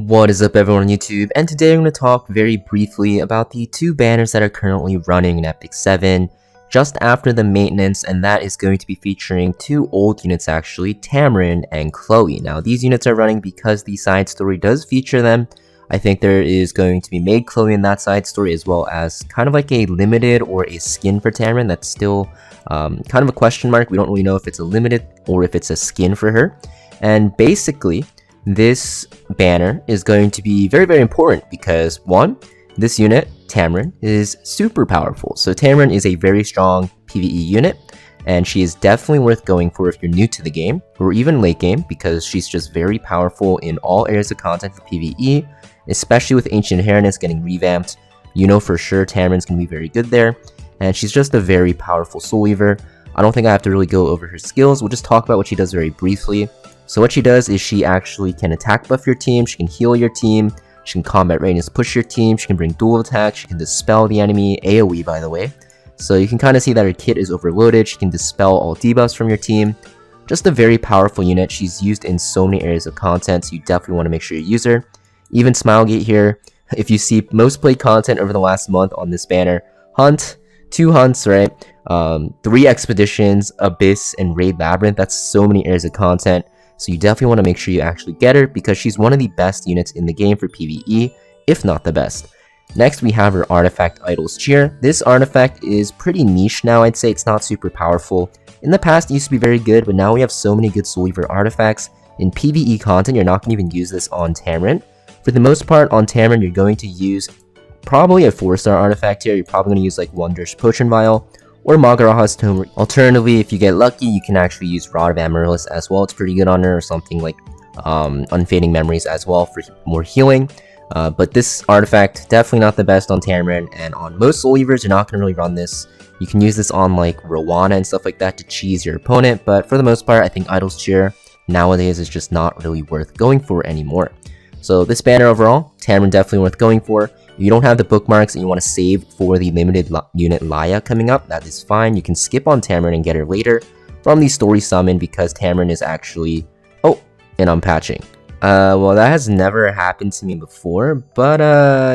What is up everyone on YouTube, and today I'm going to talk very briefly about the two banners that are currently running in Epic 7 just after the maintenance, and that is going to be featuring two old units actually, Tamarinne and Chloe. Now these units are running because the side story does feature them. I think there is going to be made Chloe in that side story, as well as kind of like a limited or a skin for Tamarinne. That's still kind of a question mark. We don't really know if it's a limited or if it's a skin for her. And basically, this banner is going to be very important because one, this unit, Tamarinne, is super powerful. So Tamarinne is a very strong PvE unit, and she is definitely worth going for if you're new to the game or even late game, because she's just very powerful in all areas of content for PvE, especially with Ancient Inheritance getting revamped. You know for sure Tamarinne's going to be very good there, and she's just a very powerful Soul Weaver. I don't think I have to really go over her skills. We'll just talk about what she does very briefly. So what she does is she actually can attack buff your team, she can heal your team, she can combat readiness push your team, she can bring dual attack, she can dispel the enemy, AoE by the way. So you can kind of see that her kit is overloaded, she can dispel all debuffs from your team. Just a very powerful unit. She's used in so many areas of content, so you definitely want to make sure you use her. Even Smilegate here, if you see most played content over the last month on this banner, Hunt, 2 hunts, right? 3 expeditions, Abyss, and Raid Labyrinth. That's so many areas of content. So you definitely want to make sure you actually get her, because she's one of the best units in the game for PvE, if not the best. Next, we have her artifact, Idol's Cheer. This artifact is pretty niche now, I'd say. It's not super powerful. In the past, it used to be very good, but now we have so many good Soul Weaver artifacts. In PvE content, you're not going to even use this on Tamarind. For the most part, on Tamarind, you're going to use probably a 4-star artifact here. You're probably going to use like Wondrous Potion Vial or Magaraha's Tome. Alternatively, if you get lucky, you can actually use Rod of Amaryllis as well. It's pretty good on her, or something like Unfading Memories as well for more healing. But this artifact, definitely not the best on Tamarind, and on most Soul Weavers, you're not going to really run this. You can use this on like Rowana and stuff like that to cheese your opponent, but for the most part, I think Idol's Cheer nowadays is just not really worth going for anymore. So this banner overall, Tamarind definitely worth going for. If you don't have the bookmarks and you want to save for the limited unit Laya coming up, that is fine. You can skip on Tamarinne and get her later from the story summon, because Tamarinne is actually... Oh, and I'm patching. Well, that has never happened to me before, but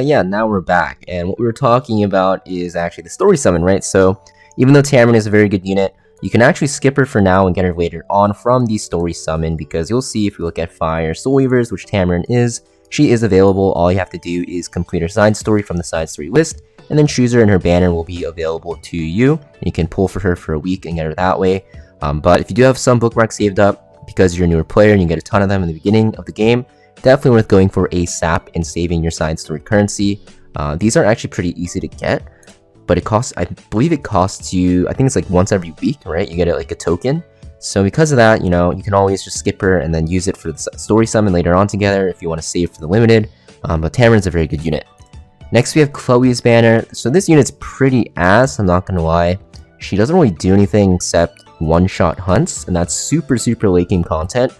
yeah, now we're back. And what we were talking about is actually the story summon, right? So even though Tamarinne is a very good unit, you can actually skip her for now and get her later on from the story summon, because you'll see if you look at Fire Soul Weavers, which Tamarinne is, she is available. All you have to do is complete her side story from the side story list, and then choose her, and her banner will be available to you. You can pull for her for a week and get her that way. But if you do have some bookmarks saved up because you're a newer player and you get a ton of them in the beginning of the game, definitely worth going for ASAP and saving your side story currency. These are actually pretty easy to get, but it costs, I believe it costs you, I think it's like once every week, right? You get it like a token. So because of that, you know, you can always just skip her and then use it for the story summon later on together if you want to save for the limited. But Tamarinne's a very good unit. Next, we have Chloe's banner. So this unit's pretty ass, I'm not gonna lie. She doesn't really do anything except one-shot hunts, and that's super late game content.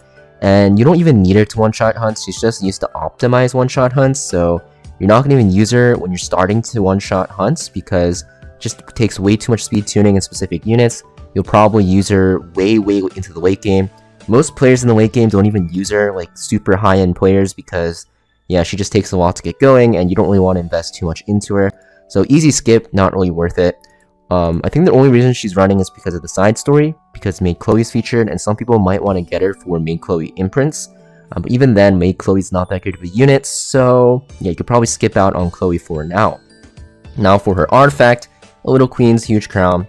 And you don't even need her to one-shot hunts. She's just used to optimize one-shot hunts, so you're not gonna even use her when you're starting to one-shot hunts, because it just takes way too much speed tuning in specific units. You'll probably use her way into the late game. Most players in the late game don't even use her, like super high-end players, because yeah, she just takes a while to get going and you don't really want to invest too much into her. So easy skip, not really worth it. I think the only reason she's running is because of the side story, because Maid Chloe's featured, and some people might want to get her for Maid Chloe imprints. But even then, Maid Chloe's not that good of a unit, so yeah, you could probably skip out on Chloe for now. Now for her artifact, a Little Queen's Huge Crown.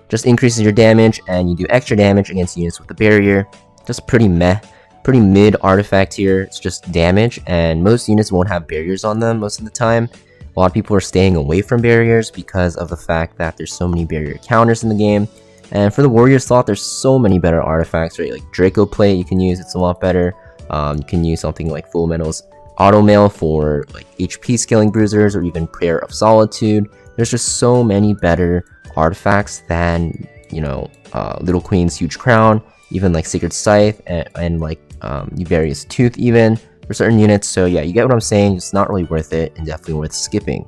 Just increases your damage, and you do extra damage against units with the barrier. Just pretty mid artifact here. It's just damage, and most units won't have barriers on them most of the time. A lot of people are staying away from barriers because of the fact that there's so many barrier counters in the game. And for the warrior slot, there's so many better artifacts, right? Like Draco Plate you can use, it's a lot better. You can use something like Full Metal's Auto Mail for like HP scaling bruisers, or even Prayer of Solitude. There's just so many better artifacts than, you know, Little Queen's Huge Crown, even like Sacred Scythe, and like various Tooth even for certain units. So yeah, you get what I'm saying. It's not really worth it, and definitely worth skipping.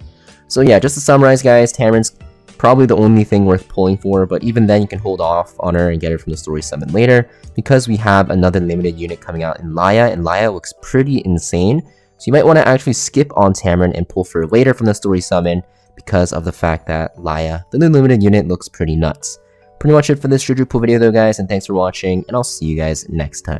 So yeah, just to summarize, guys, Tamarinne's probably the only thing worth pulling for, but even then you can hold off on her and get her from the story summon later, because we have another limited unit coming out in Laya, and Laya looks pretty insane. So you might want to actually skip on Tamarind and pull for later from the story summon because of the fact that Laya, the new limited unit, looks pretty nuts. Pretty much it for this Shoujo Pool video though guys, and thanks for watching, and I'll see you guys next time.